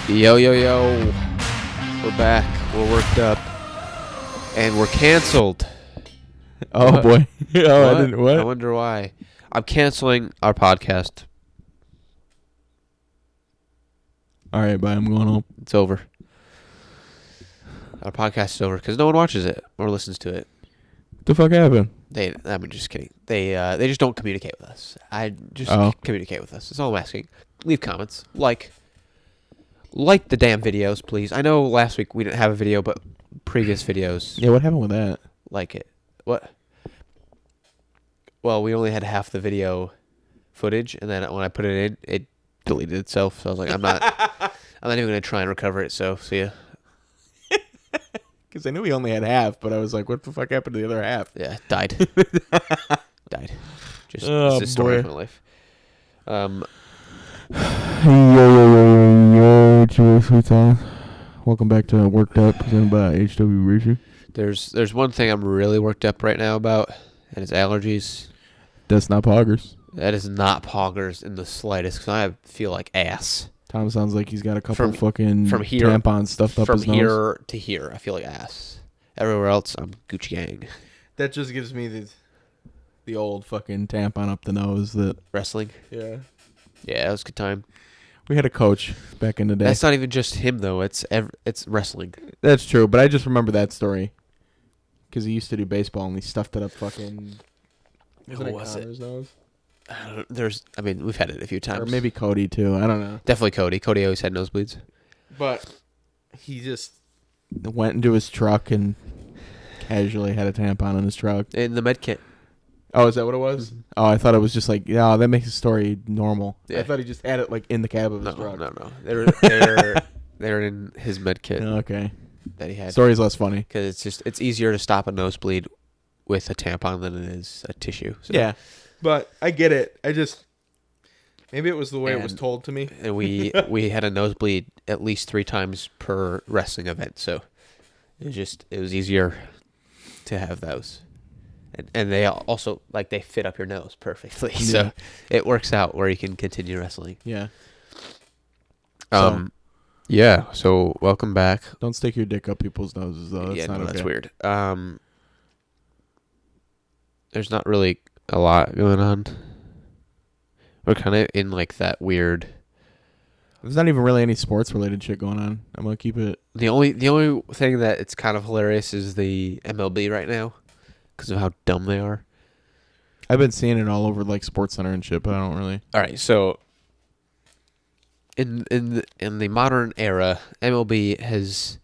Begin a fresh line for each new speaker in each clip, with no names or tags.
Yo, yo, yo. We're back. We're worked up. And we're canceled.
Oh,
What?
boy. Oh,
What?
I didn't. What?
I wonder why. I'm canceling our podcast.
All right, bye. I'm going home.
It's over. Our podcast is over because no one watches it or listens to it.
What the fuck happened?
I'm just kidding. They just don't communicate with us. Communicate with us. That's all I'm asking. Leave comments. Like the damn videos, please. I know last week we didn't have a video, but previous videos.
Yeah, what happened with that?
Like it. What? Well, we only had half the video footage, and then when I put it in, it deleted itself. So I was like, I'm not even gonna try and recover it. So see ya.
Because I knew we only had half, but I was like, what the fuck happened to the other half?
Yeah, died. Died. Just
Oh,
it's the story
boy.
of my life.
Yo, sweet time. Welcome back to Worked Up, presented by HWR.
There's one thing I'm really worked up right now about, and it's allergies.
That's not poggers.
That is not poggers in the slightest, because I feel like ass.
Tom sounds like he's got a couple
From here,
tampons stuffed up
from
his nose.
here to here, I feel like ass. Everywhere else, I'm Gucci gang.
That just gives me the old fucking tampon up the nose. That
Wrestling.
yeah.
Yeah, it was a good time.
We had a coach back in the day.
That's not even just him though. It's wrestling.
That's true, but I just remember that story because he used to do baseball and he stuffed it up fucking.
Who was it?
Connor's nose?
We've had it a few times.
Or maybe Cody too. I don't know.
Definitely Cody. Cody always had nosebleeds.
But he just went into his truck and casually had a tampon in his truck.
In the med kit.
Oh, is that what it was? Mm-hmm. Oh, I thought it was just like, yeah, that makes the story normal.
Yeah.
I thought he just had it like in the cab of his truck.
No. They're in his med kit
Okay.
that he had.
Story's less funny.
Because it's easier to stop a nosebleed with a tampon than it is a tissue. So.
Yeah. But I get it. Maybe it was the way it was
And-
told to me.
And we had a nosebleed at least 3 times per wrestling event, so it was easier to have those. And they also they fit up your nose perfectly.
Yeah.
So it works out where you can continue wrestling.
Yeah.
Yeah, so welcome back.
Don't stick your dick up people's noses, though. That's not okay.
That's weird. There's not really a lot going on. We're kind of in that weird.
There's not even really any sports related shit going on. I'm gonna keep it.
The only thing that it's kind of hilarious is the MLB right now, because of how dumb they are.
I've been seeing it all over Sports Center and shit, but I don't really.
All right, so in the modern era, MLB has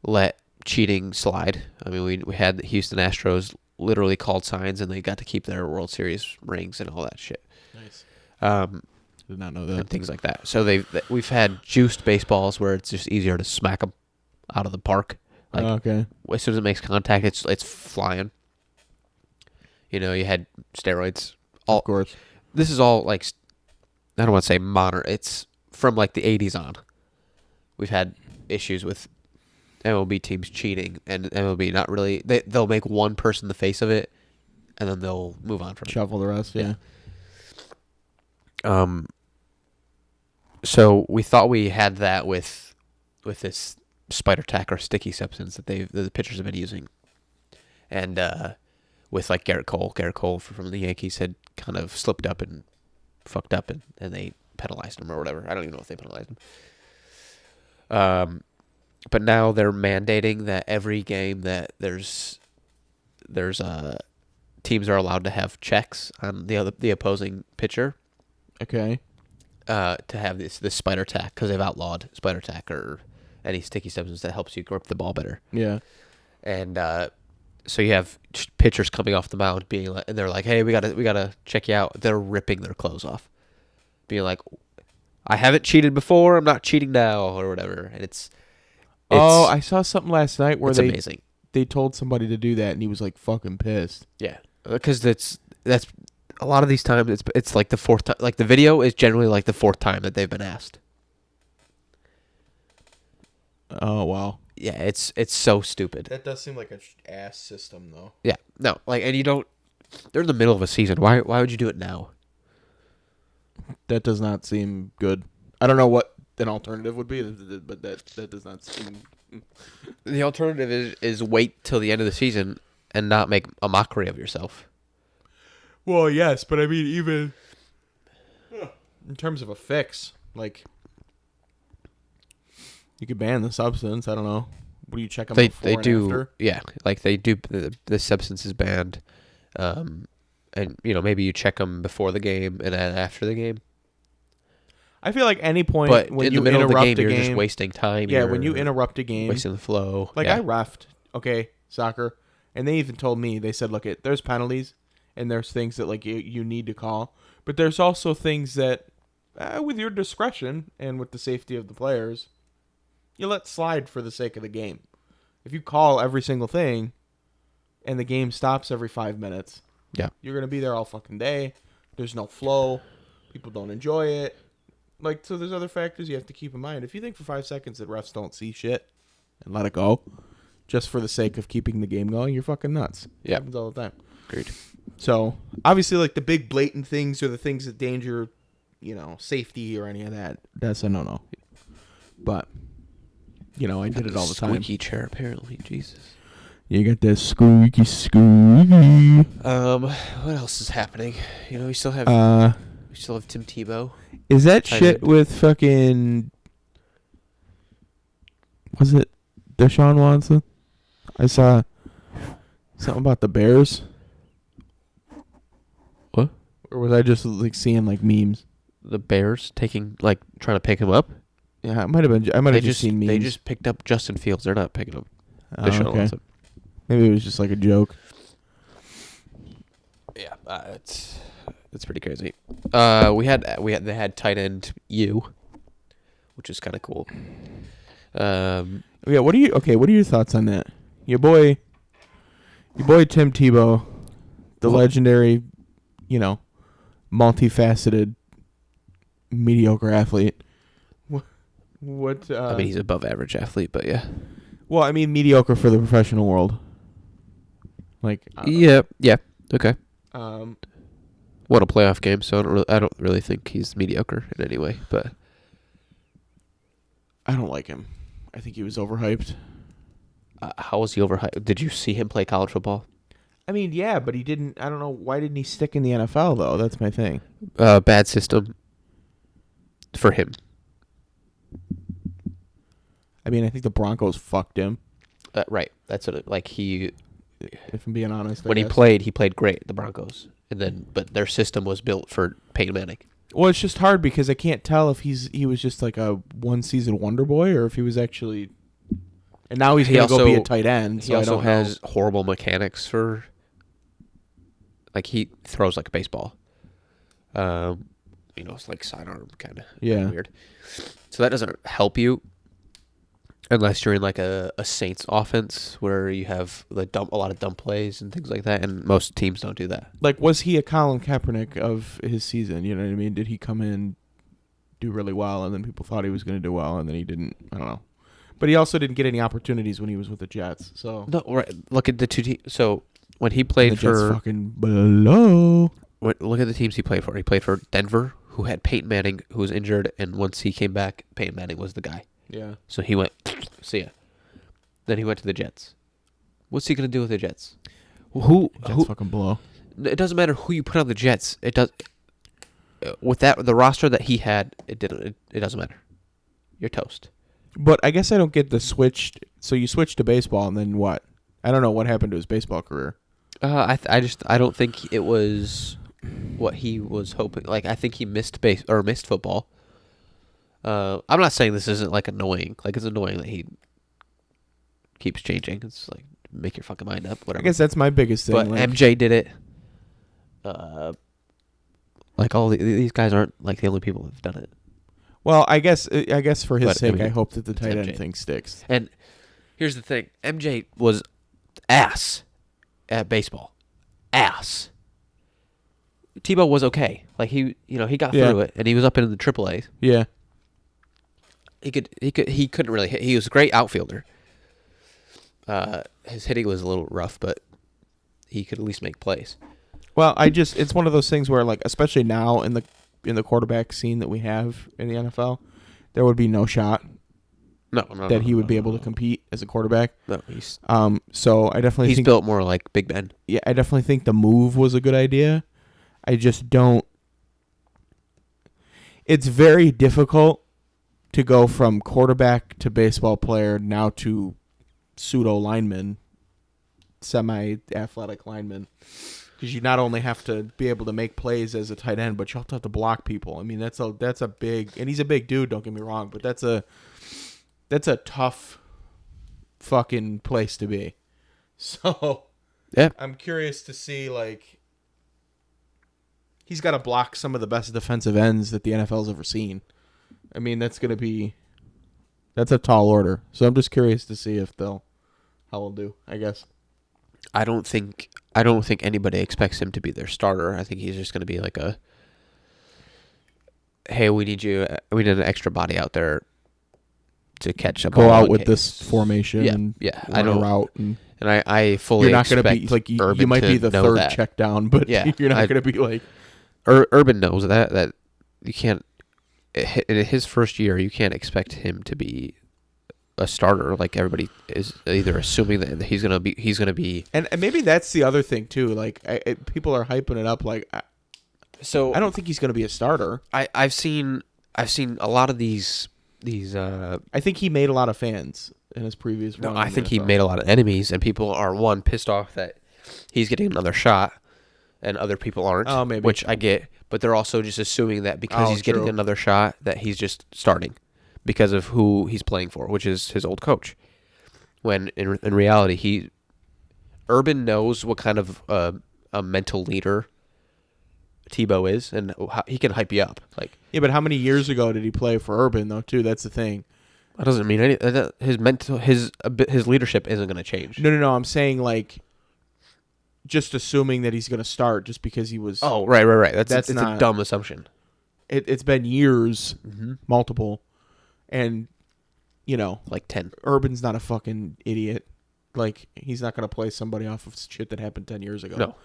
let cheating slide. I mean, we had the Houston Astros literally called signs, and they got to keep their World Series rings and all that shit.
Nice.
Did
not know that.
And things like that. So we've had juiced baseballs where it's just easier to smack them out of the park.
Okay.
As soon as it makes contact, it's flying. You know, you had steroids.
Of course.
This is all I don't want to say modern. It's from the 80s on. We've had issues with MLB teams cheating, and MLB not really. They'll make one person the face of it, and then they'll move on from it.
Shuffle the rest. Yeah.
So we thought we had that with this spider tack or sticky substance that the pitchers have been using, and with Garrett Cole from the Yankees had kind of slipped up and fucked up, and they penalized him or whatever. I don't even know if they penalized him. But now they're mandating that every game that there's teams are allowed to have checks on the opposing pitcher.
Okay.
To have this spider tack, because they've outlawed spider tack or any sticky substance that helps you grip the ball better.
Yeah.
And so you have pitchers coming off the mound being and they're like, "Hey, we gotta check you out." They're ripping their clothes off, being like, "I haven't cheated before. I'm not cheating now," or whatever. And it's
I saw something last night where
amazing.
They told somebody to do that, and he was fucking pissed.
Yeah, because that's a lot of these times it's the 4th time. The video is generally the 4th time that they've been asked.
Oh wow.
Yeah, it's so stupid.
That does seem like an ass system, though.
Yeah, no, and you don't. They're in the middle of a season. Why would you do it now?
That does not seem good. I don't know what an alternative would be, but that does not seem.
The alternative is wait till the end of the season and not make a mockery of yourself.
Well, yes, but I mean, even in terms of a fix, like you could ban the substance. I don't know. What do you check them
They
before and
do,
after?
yeah, like they do. The substance is banned, and maybe you check them before the game and then after the game.
I feel like any point
But
when
in
you
the middle of the
interrupt
game,
a
you're
game,
just wasting time.
yeah,
You're
when you interrupt a game,
wasting the flow.
like
yeah.
I reffed, okay, soccer, and they even told me, they said, look, there's penalties and there's things that like you need to call, but there's also things that, with your discretion and with the safety of the players, you let slide for the sake of the game. If you call every single thing, and the game stops every 5 minutes,
Yeah.
you're gonna be there all fucking day. There's no flow. People don't enjoy it. Like, so there's other factors you have to keep in mind. If you think for 5 seconds that refs don't see shit and let it go, just for the sake of keeping the game going, you're fucking nuts.
Yeah.
It happens all the time.
Agreed.
So, obviously, like, the big blatant things or the things that danger, safety or any of that, that's a no-no. But, I did it all the time.
Squeaky chair, apparently. Jesus.
You got that squeaky.
What else is happening? We still have Tim Tebow.
Is that
Tight
shit
end.
with fucking... Was it Deshaun Watson? I saw something about the Bears.
What?
Or was I just like seeing like memes?
The Bears trying to pick him up.
Yeah, it might have been. I might have just seen memes.
They just picked up Justin Fields. They're not picking up
Oh,
Deshaun
okay.
Watson.
Maybe it was just like a joke.
Yeah, it's pretty crazy. They had tight end which is kind of cool.
Yeah. What are your thoughts on that? Your boy Tim Tebow, the
Well-
legendary, multifaceted, mediocre athlete. What?
I mean, he's above average athlete, but yeah.
Well, I mean, mediocre for the professional world. Like, I don't
Yeah. Okay.
know.
Won a playoff game, so I don't really think he's mediocre in any way. But
I don't like him. I think he was overhyped.
how was he overhyped? Did you see him play college football?
I mean, yeah, but he didn't. I don't know, why didn't he stick in the NFL though? That's my thing.
Bad system for him.
I mean, I think the Broncos fucked him.
Right. That's what he
If I'm being honest,
when he played great at the Broncos, but their system was built for Peyton Manning.
Well, it's just hard because I can't tell if he was just like a one season wonder boy or if he was actually. And now he's gonna go be a tight end.
He also has horrible mechanics for. Like he throws like a baseball. It's like sidearm kind of weird. So that doesn't help you. Unless you're in like a Saints offense where you have a lot of dump plays and things like that, and most teams don't do that.
Like, was he a Colin Kaepernick of his season? You know what I mean? Did he come in, do really well, and then people thought he was going to do well, and then he didn't? I don't know. But he also didn't get any opportunities when he was with the Jets. So
No, right. Look at the two teams. So when he played
the Jets
for
fucking below.
look at the teams he played for. He played for Denver, who had Peyton Manning, who was injured, and once he came back, Peyton Manning was the guy.
Yeah.
So he went, see ya. Then he went to the Jets. What's he gonna do with the Jets?
Jets fucking blow.
It doesn't matter who you put on the Jets. It does. With the roster that he had, it doesn't matter. You're toast.
But I guess I don't get the switch. So you switched to baseball, and then what? I don't know what happened to his baseball career.
I don't think it was what he was hoping. Like I think he missed football. I'm not saying this isn't like annoying. Like it's annoying that he keeps changing. It's like make your fucking mind up. Whatever.
I guess that's my biggest thing.
But
like,
MJ did it. Like all these guys aren't like the only people who've done it.
well, I guess for his
But,
sake,
I mean,
I hope that the
it's
tight end
MJ.
thing sticks.
And here's the thing: MJ was ass at baseball. Ass. Tebow was okay. Like he got
Yeah.
through it, and he was up in the AAA.
Yeah.
He couldn't really hit. He was a great outfielder. His hitting was a little rough, but he could at least make plays.
Well, it's one of those things where, like, especially now in the quarterback scene that we have in the NFL, there would be no shot
No,
that he would be able to compete as a quarterback.
No, he's
So I definitely think
built more like Big Ben.
yeah, I definitely think the move was a good idea. I just don't. It's very difficult to go from quarterback to baseball player now to pseudo lineman, semi-athletic lineman, because you not only have to be able to make plays as a tight end, but you also have to block people. I mean, that's a big, and he's a big dude. Don't get me wrong, but that's a tough fucking place to be. So
Yeah.
I'm curious to see, like, he's got to block some of the best defensive ends that the NFL's ever seen. I mean, that's a tall order. So I'm just curious to see how they'll do, I guess.
I don't think anybody expects him to be their starter. I think he's just going to be like a, hey, we need an extra body out there to catch a ball.
Go out with this formation.
I
run a
don't.
route and
I fully.
You're not going to be
expect
like you
Urban
might be
to
the
know
third
that.
check down, but
Yeah,
you're not going to be like.
Urban knows that you can't. In his first year, you can't expect him to be a starter. Like everybody is either assuming that he's gonna be.
And maybe that's the other thing too. Like people are hyping it up. Like
So
I don't think he's going to be a starter.
I've seen a lot of these.
I think he made a lot of fans in his previous run.
No, I
in the
think he
NFL.
made a lot of enemies, and people are pissed off that he's getting another shot, and other people aren't.
Oh, maybe.
Which I get, but they're also just assuming that because he's getting
true.
another shot, that he's just starting because of who he's playing for, which is his old coach. When in reality, Urban knows what kind of a mental leader Tebow is, and how he can hype you up. Like,
Yeah, but how many years ago did he play for Urban though? Too. That's the thing.
that doesn't mean any. His leadership isn't going to change.
No. I'm saying like, just assuming that he's going to start just because he was.
Oh, right. It's
not
a dumb assumption.
It's been years,
Mm-hmm.
multiple, and
Like 10.
Urban's not a fucking idiot. Like he's not going to play somebody off of shit that happened 10 years ago.
No.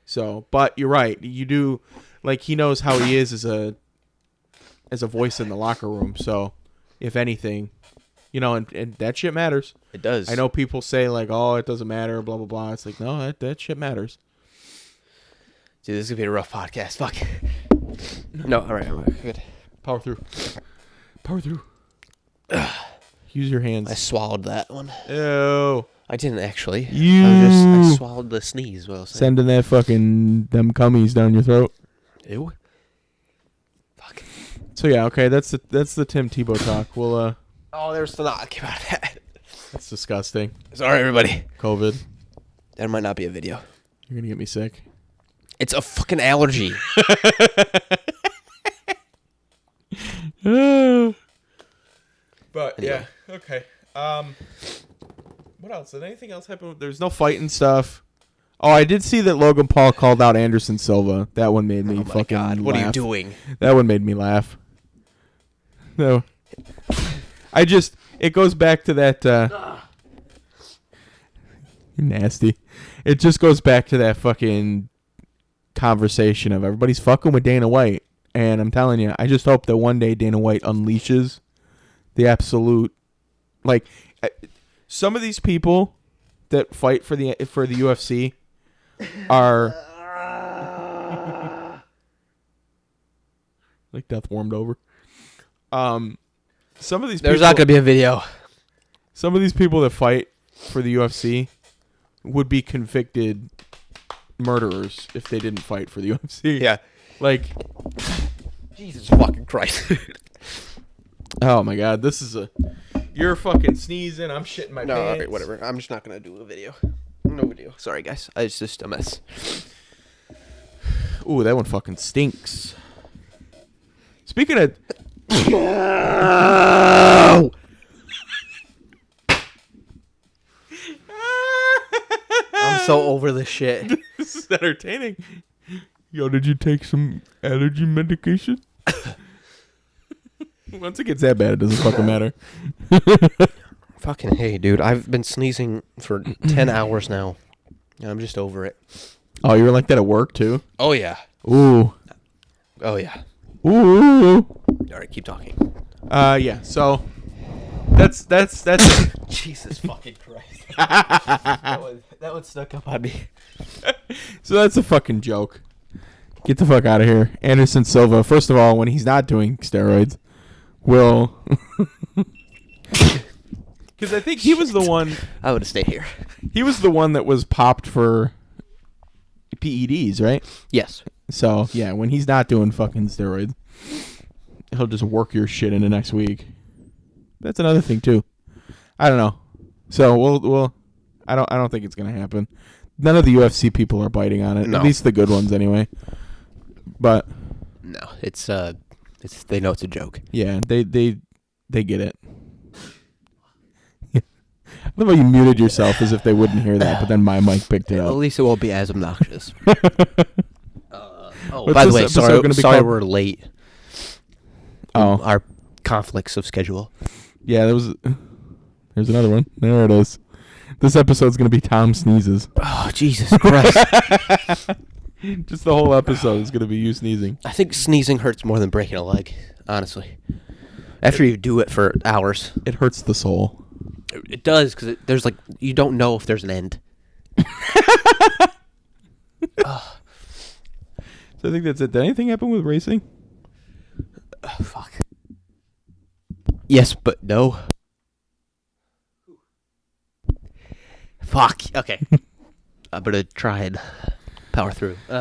So, but you're right. You do, like, he knows how he is as a voice in the locker room. So, if anything, and that shit matters.
It does.
I know people say like, oh, it doesn't matter, blah blah blah. It's like, no, that shit matters.
Dude, this is going to be a rough podcast. Fuck. No, all right. Good.
Power through. Use your hands.
I swallowed that one.
Ew.
I didn't actually.
You
I swallowed the sneeze. Well,
sending that fucking them cummies down your throat.
Ew. Fuck.
So yeah, okay, that's the Tim Tebow talk. We'll
Oh, there's the knock. Came out of that.
that's disgusting.
Sorry, everybody.
COVID.
There might not be a video.
You're gonna get me sick.
It's a fucking allergy.
But
Anyway.
yeah, okay. What else? Did anything else happen? There's no fighting stuff. Oh, I did see that Logan Paul called out Anderson Silva. That one made me
Oh my
fucking
God. What
laugh.
are you doing?
That one made me laugh. No. It goes back to that you're nasty. It just goes back to that fucking conversation of everybody's fucking with Dana White. And I'm telling you, I just hope that one day Dana White unleashes the absolute, like, some of these people that fight for the UFC are like death warmed over. Some of these
There's
people,
not going to be a video.
some of these people that fight for the UFC would be convicted murderers if they didn't fight for the UFC.
Yeah.
Like,
Jesus fucking Christ.
oh my God, you're fucking sneezing. I'm shitting my
No,
pants.
all right, whatever. I'm just not going to do a video. No video. Sorry, guys. It's just a mess.
Ooh, that one fucking stinks. Speaking of,
I'm so over this shit.
this is entertaining. Yo, did you take some allergy medication? Once it gets that bad, it doesn't fucking matter.
Fucking hey, dude. I've been sneezing for 10 hours now. And I'm just over it.
Oh, you were like that at work too?
Oh, yeah.
Ooh.
Oh, yeah.
Ooh.
All right, keep talking.
Yeah. So that's it.
Jesus fucking Christ. that one stuck up on me.
So that's a fucking joke. Get the fuck out of here. Anderson Silva, first of all, when he's not doing steroids, will... Because I think he was the one...
I would have stayed here.
He was the one that was popped for PEDs, right?
Yes.
So, yeah, when he's not doing fucking steroids, he'll just work your shit into next week. That's another thing, too. I don't know. So, we'll I don't think it's going to happen. None of the UFC people are biting on it.
No.
At least the good ones, anyway. But
No, it's they know it's a joke.
yeah, they get it. I love how you muted yourself as if they wouldn't hear that, but then my mic picked it
At
up.
least it won't be as obnoxious.
What's
By the
this
way,
episode gonna be
sorry
called?
we're late.
Oh,
Our conflicts of schedule.
yeah, there's another one. There it is. This episode's gonna be Tom sneezes.
Oh, Jesus Christ.
Just the whole episode is gonna be you sneezing.
I think sneezing hurts more than breaking a leg, honestly. After you do it for hours.
It hurts the soul.
It does, because there's like, you don't know if there's an end.
So I think that's it. Did anything happen with racing?
Fuck. Yes, but no. Fuck. Okay. I'm gonna try and power through. We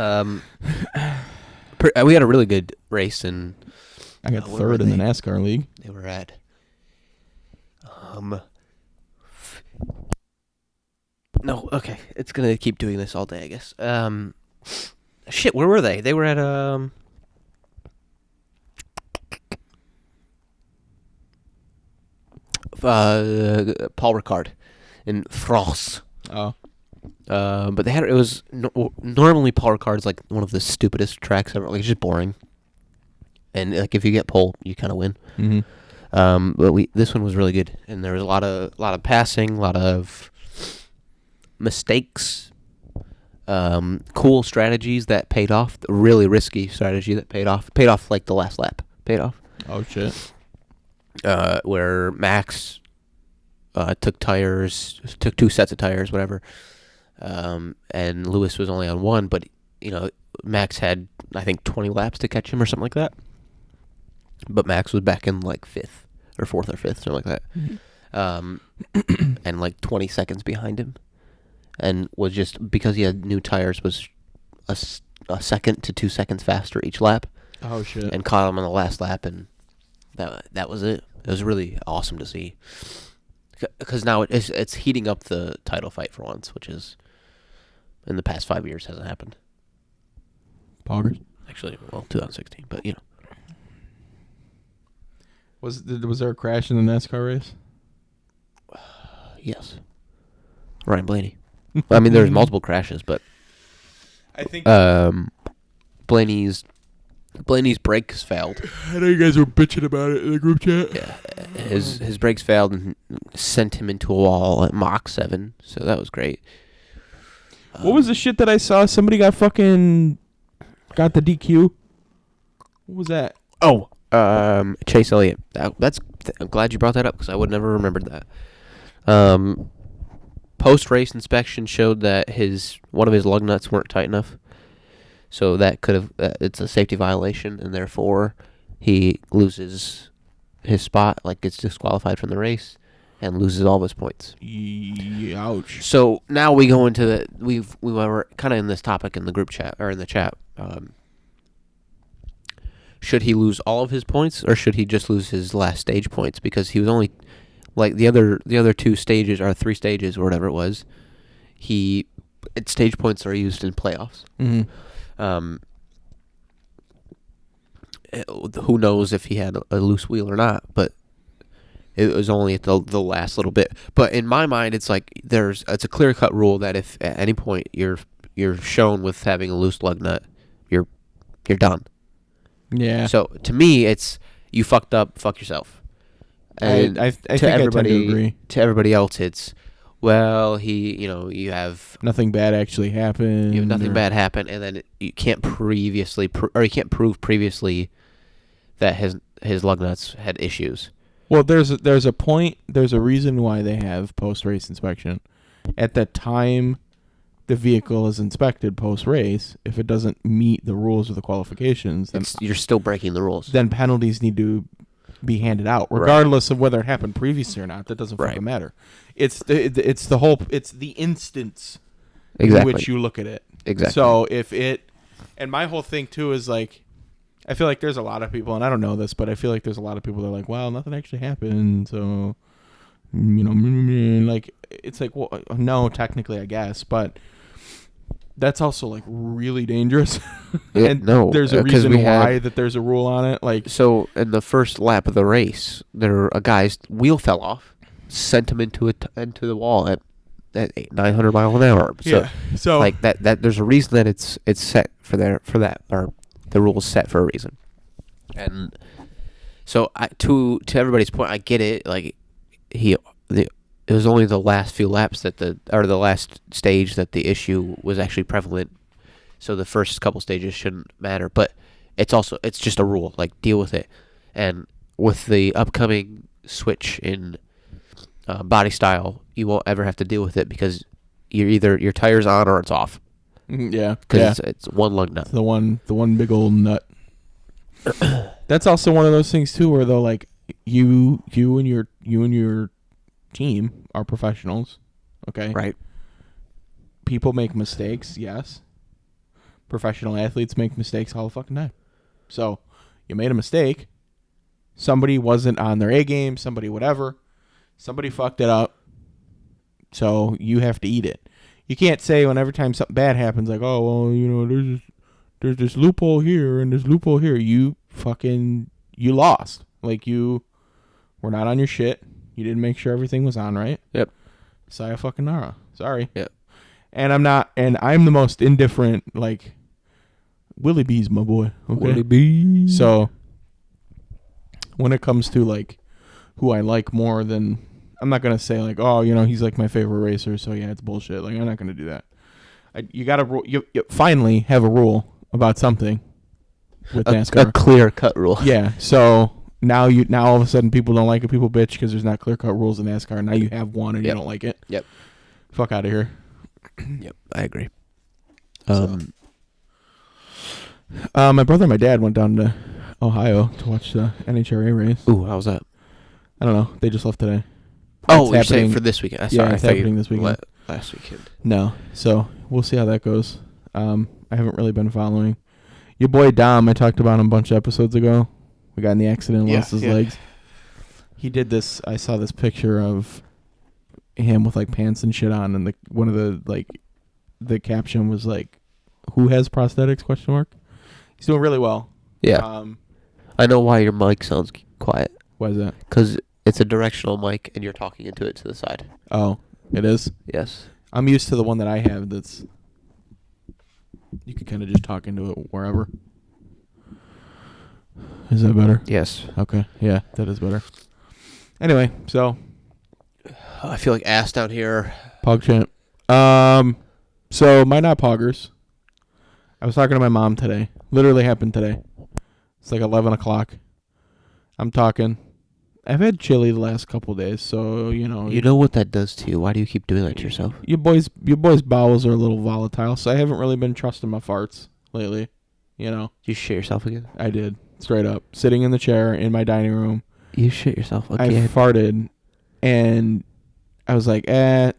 had a really good race, and
I got
where
third
were
in the
they?
NASCAR league.
They were at. No, okay. It's gonna keep doing this all day, I guess. Shit, where were they? They were at Paul Ricard in France.
Oh,
But they had it was normally Paul Ricard's like one of the stupidest tracks ever. Like it's just boring. And like if you get pole, you kind of win.
mm-hmm.
But this one was really good, and there was a lot of passing, a lot of mistakes, cool strategies that paid off. The really risky strategy that paid off. Paid off like the last lap. Paid off.
Oh shit.
Where Max took two sets of tires, whatever, and Lewis was only on one, but Max had I think 20 laps to catch him or something like that. But Max was back in like fifth or fourth or fifth, something like that, and like 20 seconds behind him, and was just because he had new tires was a second to 2 seconds faster each lap,
Oh shit.
and caught him on the last lap, and that was it. It was really awesome to see, because now it's heating up the title fight for once, which is in the past 5 years hasn't happened.
Poggers.
Actually, well, 2016, but
Was there a crash in the NASCAR race?
yes, Ryan Blaney. I mean, there's multiple crashes, but
I think
Blaney's brakes failed.
I know you guys were bitching about it in the group chat.
Yeah, his brakes failed and sent him into a wall at Mach 7. So that was great.
What was the shit that I saw? Somebody got the DQ. What was that?
Oh, Chase Elliott. I'm glad you brought that up because I would never remembered that. Post-race inspection showed that one of his lug nuts weren't tight enough. So that could have it's a safety violation, and therefore he loses his spot, like gets disqualified from the race, and loses all of his points.
Ouch.
So now we go into we were kind of in this topic in the group chat or in the chat. Should he lose all of his points, or should he just lose his last stage points? Because he was only like the other two stages or 3 stages or whatever it was. Stage points are used in playoffs.
Mm-hmm.
Who knows if he had a loose wheel or not, but it was only at the last little bit. But in my mind, it's like it's a clear-cut rule that if at any point you're shown with having a loose lug nut, you're done.
Yeah.
So to me, it's you fucked up, fuck yourself. And
I think I tend to agree.
To everybody else, it's well, you have
Nothing bad actually happened.
You have nothing bad happen, and then you can't prove previously that his lug nuts had issues.
Well, there's a reason why they have post-race inspection. At the time the vehicle is inspected post-race, if it doesn't meet the rules of the qualifications, then
You're still breaking the rules.
Then penalties need to be handed out, regardless of whether it happened previously or not. That doesn't fucking matter. It's the instance in which you look at it.
Exactly.
So and my whole thing too is like, I feel like there's a lot of people, and I don't know this, but I feel like there's a lot of people that are like, well, nothing actually happened, so, like, it's like, well, no, technically, I guess, but that's also, like, really dangerous. And there's a reason why that there's a rule on it. Like,
so in the first lap of the race, a guy's wheel fell off, sent him into the wall at 900 miles an hour. So like that there's a reason that it's set for that, or the rules set for a reason. And so to everybody's point, I get it. Like it was only the last few laps the last stage that the issue was actually prevalent. So the first couple stages shouldn't matter, but it's just a rule. Like, deal with it. And with the upcoming switch in body style, you won't ever have to deal with it because your tire's on or it's off.
Yeah,
because it's one lug nut.
The one big old nut. That's also one of those things too, where though, like, you and your team are professionals, okay?
Right.
People make mistakes, yes. Professional athletes make mistakes all the fucking time. So, you made a mistake. Somebody wasn't on their A game, somebody whatever. Somebody fucked it up. So, you have to eat it. You can't say when every time something bad happens, like, oh, well, there's this loophole here and this loophole here. You lost. Like, you were not on your shit. You didn't make sure everything was on right.
Yep.
Sayonara. Sorry.
Yep.
And I'm the most indifferent, like, Willie B's my boy. Okay?
Willie B.
So, when it comes to, like, who I like more than, I'm not going to say, like, oh, he's, like, my favorite racer, so, yeah, it's bullshit. Like, I'm not going to do that. You got to, you finally have a rule about something with NASCAR.
A clear-cut rule.
Yeah, so now all of a sudden people don't like it. People bitch because there's not clear-cut rules in NASCAR. Now you have one and you don't like it.
Yep.
Fuck out of here.
Yep, I agree.
My brother and my dad went down to Ohio to watch the HWR race.
Ooh, how was that?
I don't know. They just left today.
Oh, you're saying for this weekend?
Yeah, it's happening this weekend.
Last weekend.
No, so we'll see how that goes. I haven't really been following. Your boy Dom, I talked about him a bunch of episodes ago. We got in the accident and lost his legs. He did this. I saw this picture of him with, like, pants and shit on, and one of the caption was like, "Who has prosthetics?" ? He's doing really well.
Yeah. I know why your mic sounds quiet.
Why is that?
Because it's a directional mic and you're talking into it to the side.
Oh, it is?
Yes.
I'm used to the one that I have that's, you can kind of just talk into it wherever. Is that better?
Yes.
Okay. Yeah, that is better. Anyway, so
I feel like ass down here.
PogChamp. So my not poggers. I was talking to my mom today. Literally happened today. It's like 11 o'clock. I'm talking. I've had chili the last couple of days, so,
You know what that does to you. Why do you keep doing that to yourself?
Your boy's bowels are a little volatile, so I haven't really been trusting my farts lately.
Did you shit yourself again?
I did. Straight up. Sitting in the chair in my dining room.
You shit yourself again?
I farted, and I was like, I,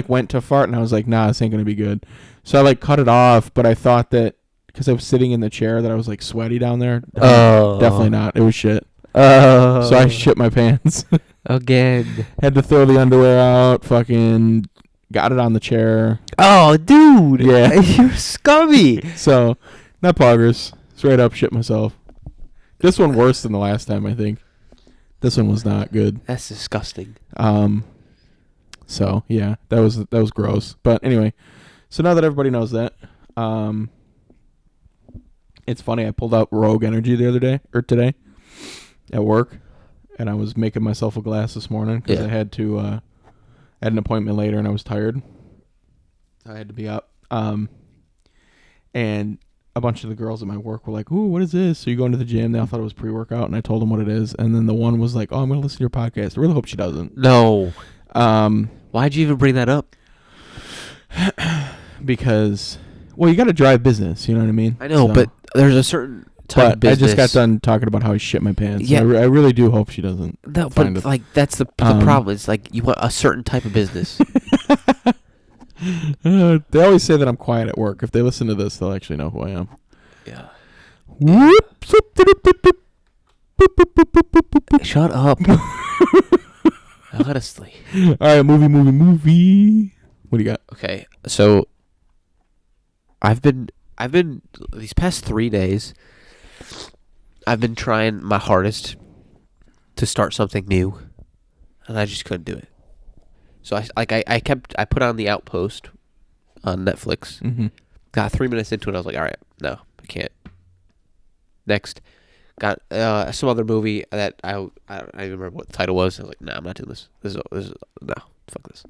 went to fart, and I was like, nah, this ain't going to be good. So I, cut it off, but I thought that because I was sitting in the chair that I was, sweaty down there.
Oh.
Definitely not. It was shit.
Oh.
So I shit my pants.
Again.
Had to throw the underwear out. Fucking got it on the chair.
Oh, dude.
Yeah.
You're scummy.
So, not poggers. Straight up shit myself. This one worse than the last time, I think. This one was not good.
That's disgusting.
So, yeah. That was gross. But anyway. So now that everybody knows that. It's funny. I pulled out Rogue Energy today. At work, and I was making myself a glass this morning because I had to had an appointment later and I was tired. I had to be up. And a bunch of the girls at my work were like, "Ooh, what is this?" So you go into the gym. They all thought it was pre-workout, and I told them what it is. And then the one was like, "Oh, I'm gonna listen to your podcast." I really hope she doesn't.
No.
Um,
Why'd you even bring that up?
because, well, you got to drive business. You know what I mean?
I know,
So-
but there's a certain type of
But I
business.
just got done talking about how I shit my pants.
Yeah.
I really do hope she doesn't.
No,
find
but
it.
like that's the problem. It's like you want a certain type of business.
They always say that I'm quiet at work. If they listen to this, they'll actually know who I am.
Yeah.
Whoops.
Shut up. Honestly.
All right, movie. What do you got?
Okay, so I've been these past 3 days. I've been trying my hardest to start something new, and I just couldn't do it. So I put on The Outpost on Netflix.
Mm-hmm.
Got 3 minutes into it, I was like, all right, no, I can't. Next, got some other movie that I don't even remember what the title was. I was like, nah, I'm not doing this. This is no, fuck this.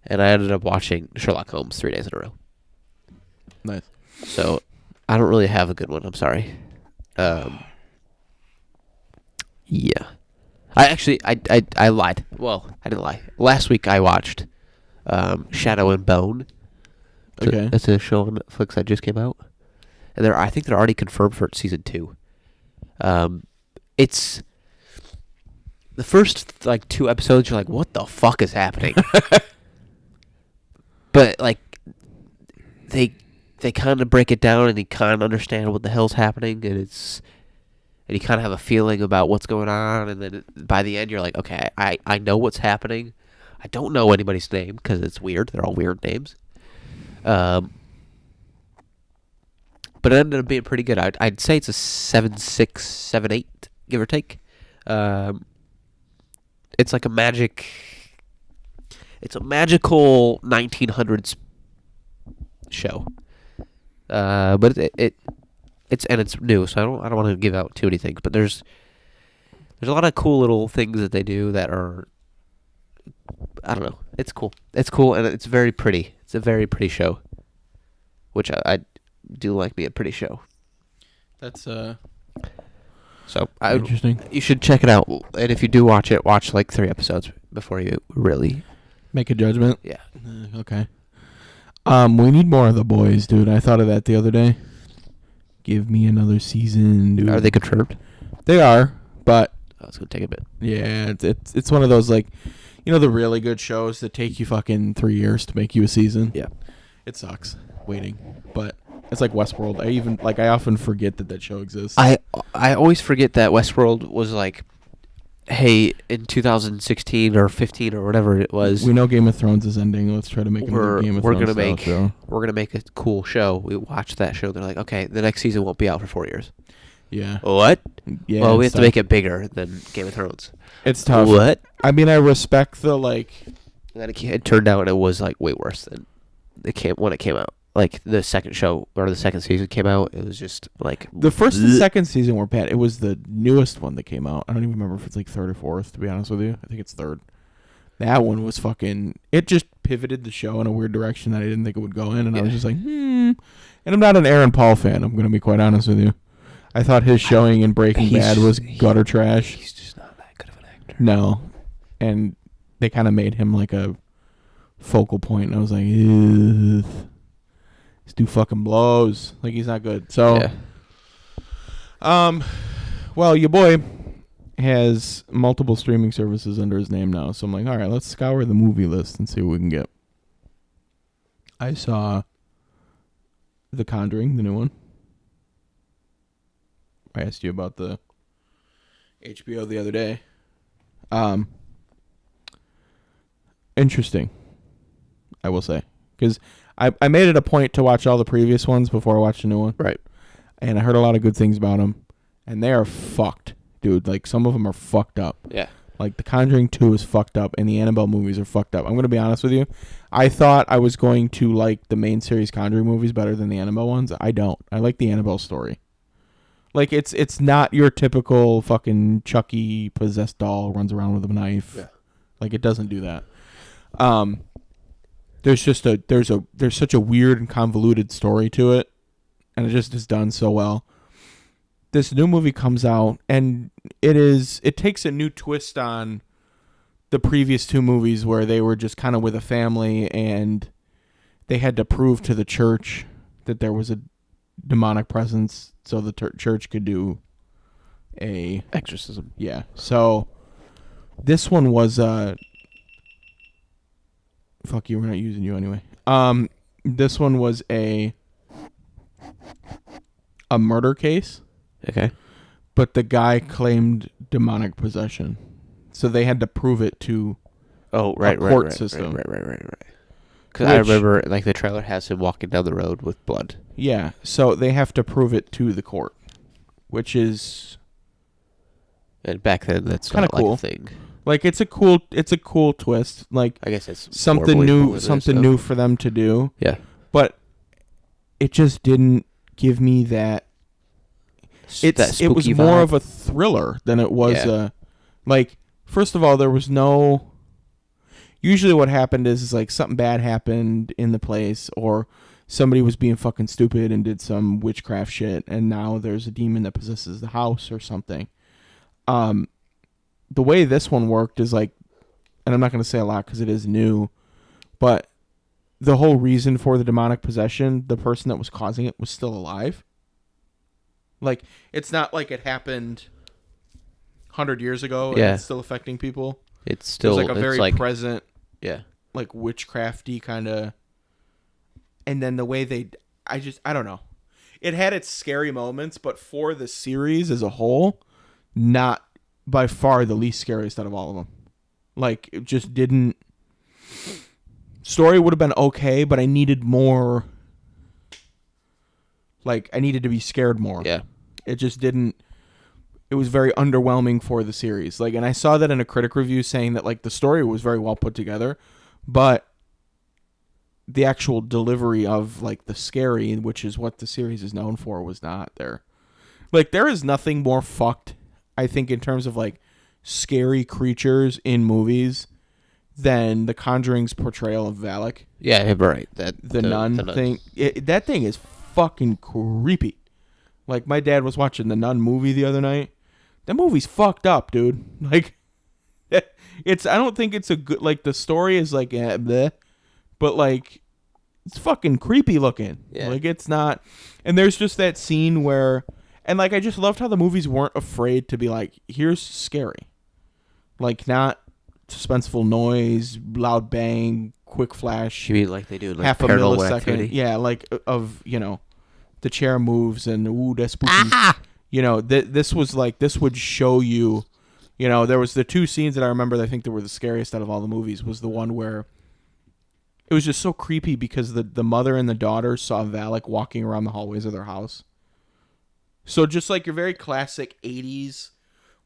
And I ended up watching Sherlock Holmes 3 days in a row.
Nice.
So I don't really have a good one. I'm sorry. Yeah. I lied. Well, I didn't lie. Last week I watched Shadow and Bone.
Okay.
That's a show on Netflix that just came out. And I think they're already confirmed for season 2. It's the first like 2 episodes. You're like, what the fuck is happening? But like, they kind of break it down, and you kind of understand what the hell's happening, and you kind of have a feeling about what's going on, and then by the end, you're like, okay, I know what's happening. I don't know anybody's name because it's weird. They're all weird names. But it ended up being pretty good. I'd say it's a 7.6, 7.8, give or take. It's like it's a magical 1900s show. But it's new, so I don't want to give out too many things. But there's a lot of cool little things that they do that are, I don't know. It's cool. It's cool, and it's very pretty. It's a very pretty show, which I do like me a pretty show.
That's
So
interesting.
you should check it out, and if you do watch it, watch like 3 episodes before you really.
Make a judgment.
Yeah.
Okay. We need more of The Boys, dude. I thought of that the other day. Give me another season, dude.
Are they confirmed?
They are, but
Oh, it's gonna take a bit.
yeah, it's one of those, like, you know, the really good shows that take you fucking 3 years to make you a season.
Yeah.
It sucks waiting, but it's like Westworld. I often forget that show exists.
I always forget that Westworld was like, hey, in 2016 or 15 or whatever it was,
We know Game of Thrones is ending. Let's try to make another Game of
we're
Thrones
gonna make
show.
we're gonna make a cool show. We watched that show. They're like, okay, the next season won't be out for 4 years.
Yeah.
What?
Yeah.
Well, we have
it's
to make it bigger than Game of Thrones.
It's tough.
What?
I mean, I respect the, like...
And then it turned out it was like way worse than when it came out. Like the second show or the second season came out, it was just like
The first and
bleh.
second season were bad. It was the newest one that came out. I don't even remember if it's like third or fourth, to be honest with you. I think it's third. That one was fucking... It just pivoted the show in a weird direction that I didn't think it would go in, and I was just like, And I'm not an Aaron Paul fan, I'm going to be quite honest with you. I thought his showing in Breaking Bad was gutter trash.
He's just not that good of an actor.
No. And they kind of made him like a focal point, and I was like, ugh. This dude fucking blows. Like, he's not good. So,
Yeah.
well, your boy has multiple streaming services under his name now. So I'm like, all right, let's scour the movie list and see what we can get. I saw The Conjuring, the new one. I asked you about the HBO the other day. Interesting, I will say. Because I made it a point to watch all the previous ones before I watched the new one.
Right.
And I heard a lot of good things about them. And they are fucked, dude. Like, some of them are fucked up.
Yeah.
Like, The Conjuring 2 is fucked up, and the Annabelle movies are fucked up. I'm going to be honest with you. I thought I was going to like the main series Conjuring movies better than the Annabelle ones. I don't. I like the Annabelle story. Like, it's not your typical fucking Chucky possessed doll runs around with a knife.
Yeah.
Like, it doesn't do that. There's just there's such a weird and convoluted story to it and it just is done so well. This new movie comes out, and it takes a new twist on the previous two movies where they were just kind of with a family and they had to prove to the church that there was a demonic presence so the church could do a
exorcism.
Yeah. So this one was fuck you, we're not using you anyway. This one was a murder case.
Okay.
But the guy claimed demonic possession. So they had to prove it to a court system.
Right. Because I remember, like, the trailer has him walking down the road with blood.
Yeah, so they have to prove it to the court, which is...
And back then, that's
kind of cool.
Like a thing.
Like, it's a cool twist. Like,
I guess it's
something new for them to do.
Yeah.
But it just didn't give me that... It was more of a thriller than it was like, first of all, there was no... Usually what happened is like something bad happened in the place, or somebody was being fucking stupid and did some witchcraft shit, and now there's a demon that possesses the house or something. The way this one worked is like, and I'm not going to say a lot because it is new, but the whole reason for the demonic possession, the person that was causing it was still alive. Like, it's not like it happened 100 years ago and it's still affecting people.
It's still
like a very present, like witchcrafty kind of. And then the way I don't know. It had its scary moments, but for the series as a whole, not by far the least scariest out of all of them. Like, it just didn't. Story would have been okay, but I needed more. Like, I needed to be scared more.
Yeah.
It just didn't. It was very underwhelming for the series. Like, and I saw that in a critic review saying that, like, the story was very well put together, but the actual delivery of, like, the scary, which is what the series is known for, was not there. Like, there is nothing more fucked, I think, in terms of, like, scary creatures in movies than The Conjuring's portrayal of Valak.
Yeah, right.
The nun thing. That thing is fucking creepy. Like, my dad was watching the Nun movie the other night. That movie's fucked up, dude. Like, I don't think it's a good, like, the story is like, bleh, but, like, it's fucking creepy looking.
Yeah.
Like, it's not, and there's just that scene where, and, like, I just loved how the movies weren't afraid to be like, here's scary. Like, not suspenseful noise, loud bang, quick flash.
You mean like they do, like,
half a millisecond. Activity? Yeah, like, of, the chair moves and, ooh, that's spooky.
Ah!
This was like, this would show you, there was the two scenes that I remember that I think that were the scariest out of all the movies, was the one where it was just so creepy because the mother and the daughter saw Valak walking around the hallways of their house. So just like your very classic 80s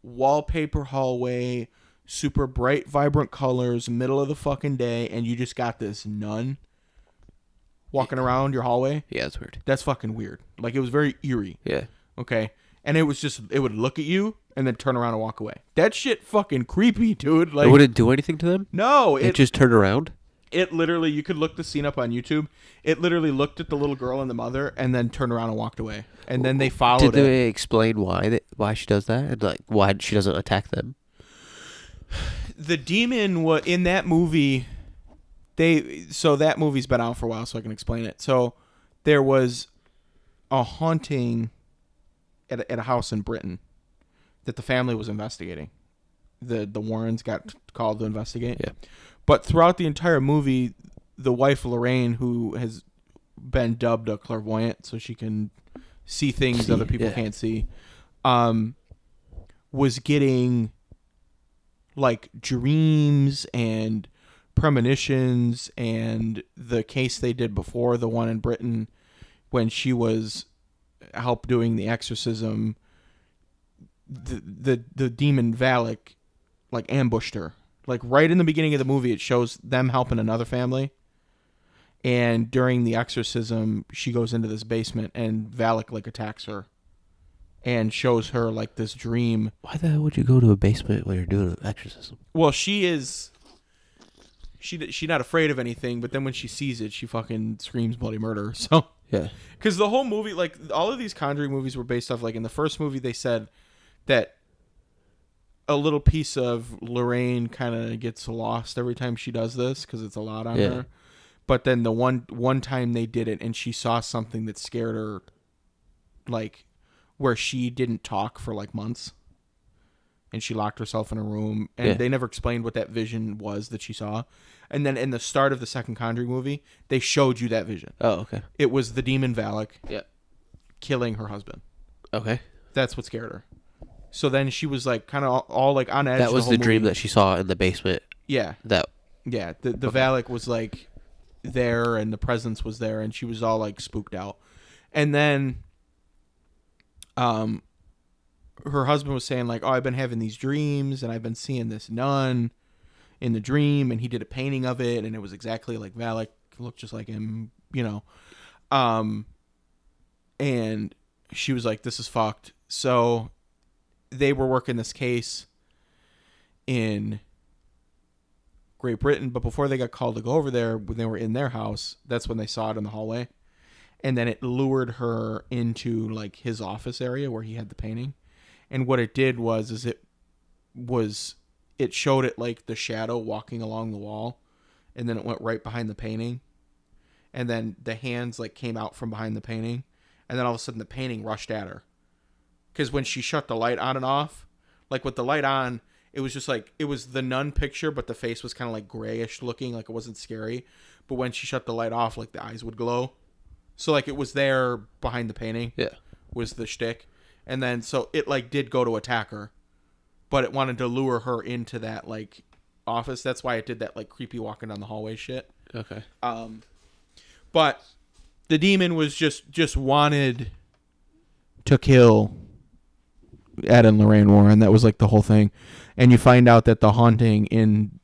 wallpaper hallway, super bright, vibrant colors, middle of the fucking day, and you just got this nun walking around your hallway.
Yeah, that's weird.
That's fucking weird. Like, it was very eerie.
Yeah.
Okay? And it was just, it would look at you and then turn around and walk away. That shit fucking creepy, dude. Like,
it wouldn't do anything to them?
No.
It just turned around?
It literally, you could look the scene up on YouTube. It literally looked at the little girl and the mother and then turned around and walked away. And then they followed it.
Did they explain why she does that? And, like, why she doesn't attack them?
The demon was in that movie. So that movie's been out for a while, so I can explain it. So there was a haunting at a house in Britain that the family was investigating. The Warrens got called to investigate.
Yeah.
But throughout the entire movie, the wife Lorraine, who has been dubbed a clairvoyant, so she can see things other people can't see, was getting, like, dreams and premonitions, and the case they did before, the one in Britain, when she was help doing the exorcism, the demon Valak, like, ambushed her. Like, right in the beginning of the movie, it shows them helping another family. And during the exorcism, she goes into this basement, and Valak, like, attacks her. And shows her, like, this dream.
Why the hell would you go to a basement while you're doing an exorcism?
Well, she's not afraid of anything, but then when she sees it, she fucking screams bloody murder. So
Yeah.
Because the whole movie, like all of these Conjuring movies were based off, like in the first movie they said that a little piece of Lorraine kind of gets lost every time she does this because it's a lot on
Yeah.
her. But then the one time they did it and she saw something that scared her, like where she didn't talk for like months. And she locked herself in a room, and
Yeah.
they never explained what that vision was that she saw. And then in the start of the second Conjuring movie, they showed you that vision.
Oh, okay.
It was the demon Valak
Yeah.
killing her husband.
Okay.
That's what scared her. So then she was like kind of all like on edge.
That was
whole
the dream
movie.
that she saw in the basement.
Yeah,
That.
yeah. The
Okay.
Valak was like there, and the presence was there, and she was all like spooked out. And then, her husband was saying like, "Oh, I've been having these dreams, and I've been seeing this nun in the dream," and he did a painting of it, and it was exactly like Valak, looked just like him, you know. And she was like, "This is fucked." So they were working this case in Great Britain, but before they got called to go over there, when they were in their house, that's when they saw it in the hallway, and then it lured her into like his office area where he had the painting. And what it did was it showed it like the shadow walking along the wall, and then it went right behind the painting, and then the hands like came out from behind the painting, and then all of a sudden the painting rushed at her. Because when she shut the light on and off, like with the light on, it was just like it was the nun picture, but the face was kind of like grayish looking, like it wasn't scary. But when she shut the light off, like the eyes would glow. So like it was there behind the painting.
Yeah.
Was the shtick. And then so it like did go to attack her, but it wanted to lure her into that like office. That's why it did that like creepy walking down the hallway shit.
Okay.
But the demon was just wanted to kill Ed and Lorraine Warren. That was like the whole thing. And you find out that the haunting in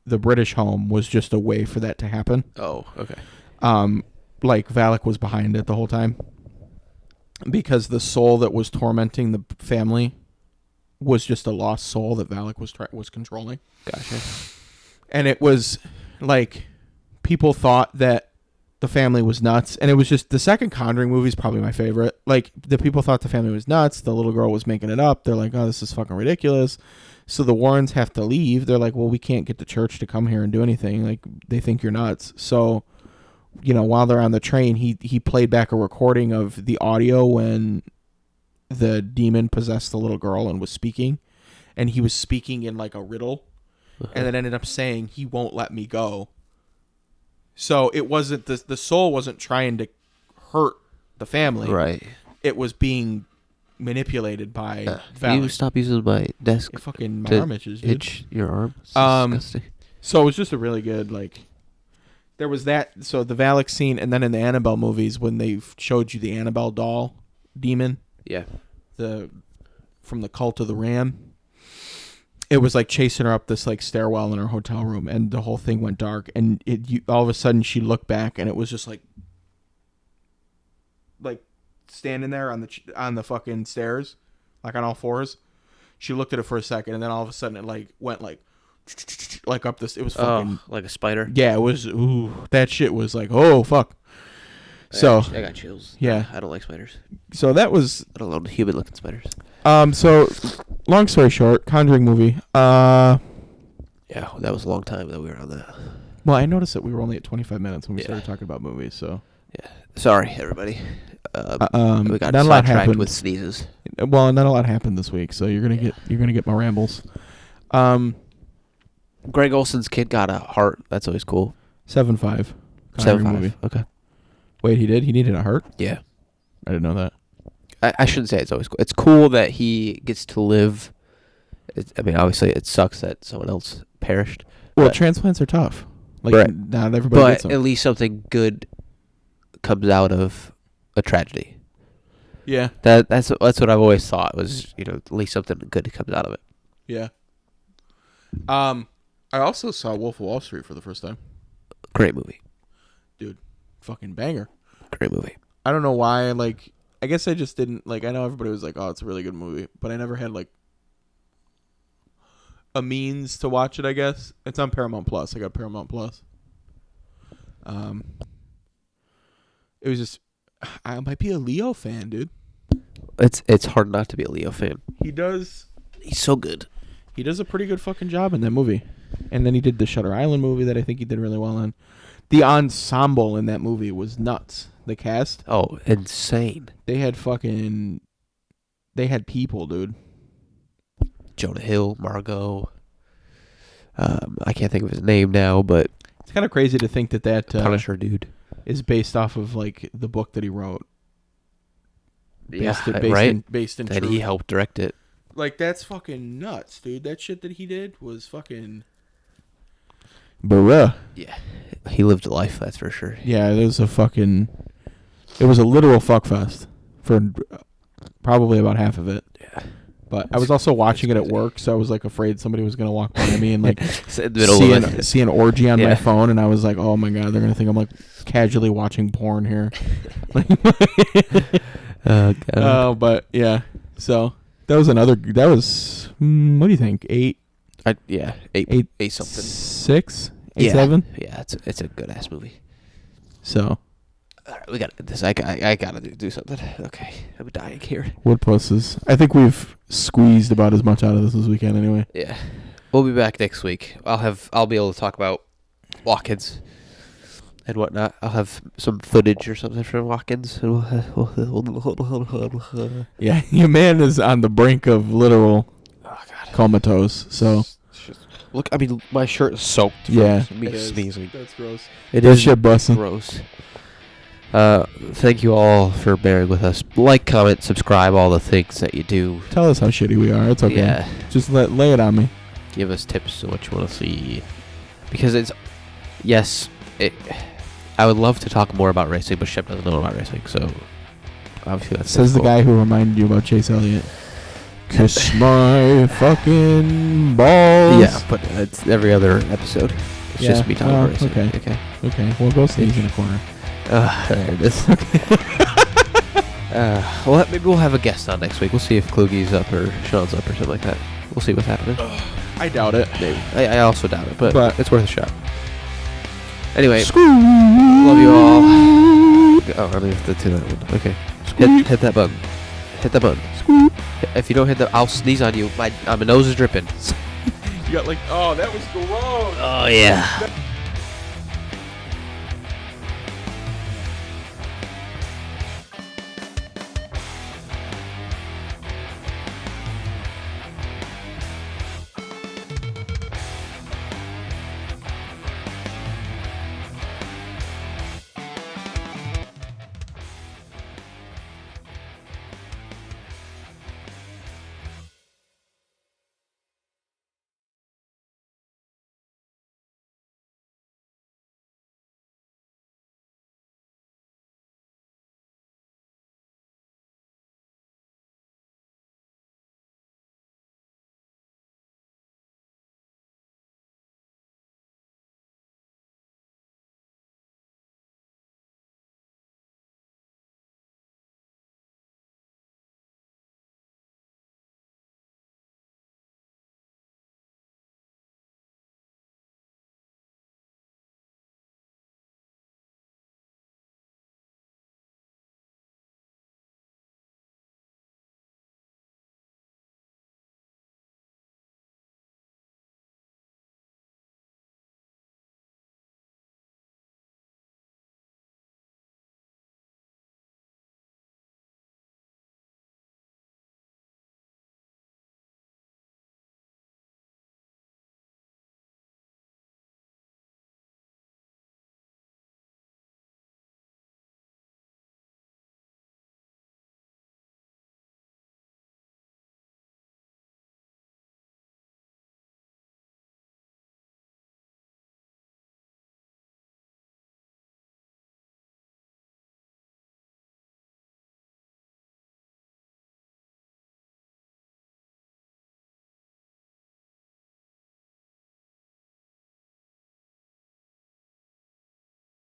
the British home was just a way for that to happen.
Oh, okay.
Like Valak was behind it the whole time. Because the soul that was tormenting the family was just a lost soul that Valak was controlling.
Gotcha.
And it was like people thought that the family was nuts, and it was just the second Conjuring movie is probably my favorite. Like the people thought the family was nuts. The little girl was making it up. They're like, "Oh, this is fucking ridiculous." So the Warrens have to leave. They're like, "Well, we can't get the church to come here and do anything. Like they think you're nuts." So, you know, while they're on the train, he played back a recording of the audio when the demon possessed the little girl and was speaking, and he was speaking in like a riddle, and it ended up saying, "He won't let me go." So it wasn't the soul wasn't trying to hurt the family.
Right.
It was being manipulated by
You
Valak.
stop using my desk
It fucking my
to
arm itches, dude.
itch your arm. It's disgusting.
So it was just a really good like. There was that. So the Valak scene, and then in the Annabelle movies when they showed you the Annabelle doll demon,
Yeah.
from the Cult of the Ram. It was like chasing her up this like stairwell in her hotel room, and the whole thing went dark. And all of a sudden she looked back, and it was just like standing there on the fucking stairs, like on all fours. She looked at it for a second, and then all of a sudden it like went like up this. It was fucking
like a spider.
yeah. It was that shit was like oh fuck. So
I got chills.
yeah.
I don't like spiders.
So that was
I don't like human-looking spiders.
so long story short, Conjuring movie.
Yeah, that was a long time that we were on that.
Well, I noticed that we were only at 25 minutes when we
Yeah.
started talking about movies, so
Yeah. Sorry, everybody. We got
not a lot
sidetracked
happened.
with sneezes.
Well, not a lot happened this week, so you're gonna get my rambles.
Greg Olson's kid got a heart. That's always cool.
7.5.
7.5. Okay.
Wait, he did? He needed a heart?
Yeah.
I didn't know that.
I shouldn't say it's always cool. It's cool that he gets to live. I mean, obviously, it sucks that someone else perished.
Well,
but,
transplants are tough. Like,
Right.
not everybody gets
but
them.
at least something good comes out of a tragedy.
Yeah.
That's what I've always thought was, at least something good comes out of it.
Yeah. I also saw Wolf of Wall Street for the first time.
Great movie.
Dude, fucking banger.
Great movie.
I don't know why, like, I guess I just didn't, like, I know everybody was like, oh, it's a really good movie, but I never had, like, a means to watch it, I guess. It's on Paramount Plus. I got Paramount Plus. It was just, I might be a Leo fan, dude.
It's hard not to be a Leo fan.
He does.
He's so good.
He does a pretty good fucking job in that movie. And then he did the Shutter Island movie that I think he did really well in. The ensemble in that movie was nuts. The cast.
Oh, insane.
They had people, dude.
Jonah Hill, Margot. I can't think of his name now, but
It's kind of crazy to think that
Punisher dude.
is based off of like the book that he wrote.
Based
In
that
truth.
he helped direct it.
Like, that's fucking nuts, dude. That shit that he did was fucking... Bruh.
Yeah. He lived a life, that's for sure.
Yeah, it was a fucking... It was a literal fuckfest for probably about half of it.
Yeah.
But I was also watching it at work, so I was like afraid somebody was going to walk by me and like see an orgy on my phone, and I was like, oh my God, they're going to think I'm like casually watching porn here. But yeah, so... That was what do you think? 8
8 something.
6? 8
yeah.
7?
Yeah, it's a good ass movie.
So
All right, we got this. I gotta do something. Okay, I'm dying here.
Wood Pusses. I think we've squeezed about as much out of this weekend anyway.
Yeah, we'll be back next week. I'll be able to talk about walk-ins and whatnot. I'll have some footage or something from walk-ins.
Yeah, your man is on the brink of literal comatose. So
look, I mean, my shirt is soaked.
Yeah,
from me sneezing.
That's gross.
It
that
is
shit busting.
Gross. Thank you all for bearing with us. Like, comment, subscribe, all the things that you do.
Tell us how shitty we are. It's okay.
Yeah.
Just lay it on me.
Give us tips on what you want to see. Because I would love to talk more about racing, but Shep doesn't know about racing, so obviously that's
Says the guy who reminded you about Chase Elliott. Kiss my fucking balls.
Yeah, but it's every other episode. It's just me talking about racing.
Okay. Well, go sneeze in a corner.
There it is. Well, maybe we'll have a guest on next week. We'll see if Klugie's up or Sean's up or something like that. We'll see what's happening.
I doubt it.
Maybe. I also doubt it, but it's worth a shot. Anyway, love you all. Oh, I don't have to do that one. Okay. Hit that button. Hit that button. If you don't hit that, I'll sneeze on you. My nose is dripping.
You got like, oh, that was gross.
Oh, yeah.